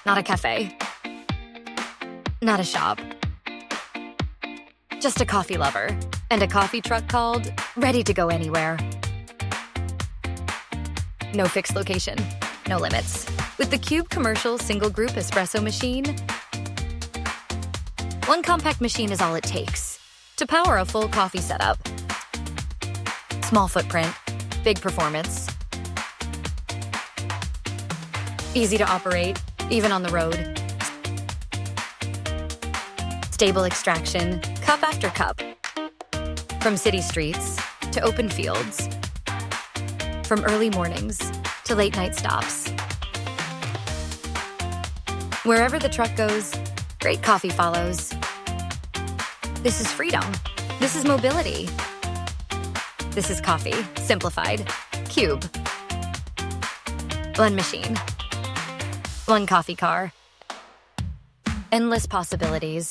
Not a cafe. Not a shop. Just a coffee lover and a coffee truck called Ready to Go Anywhere. No fixed location, no limits. With the Cube commercial single group espresso machine, one compact machine is all it takes to power a full coffee setup. Small footprint, big performance. Easy to operate, even on the road. Stable extraction, cup after cup. From city streets to open fields. From early mornings to late night stops. Wherever the truck goes, great coffee follows. This is freedom. This is mobility. This is coffee, simplified. Cube. One machine. One coffee car. Endless possibilities.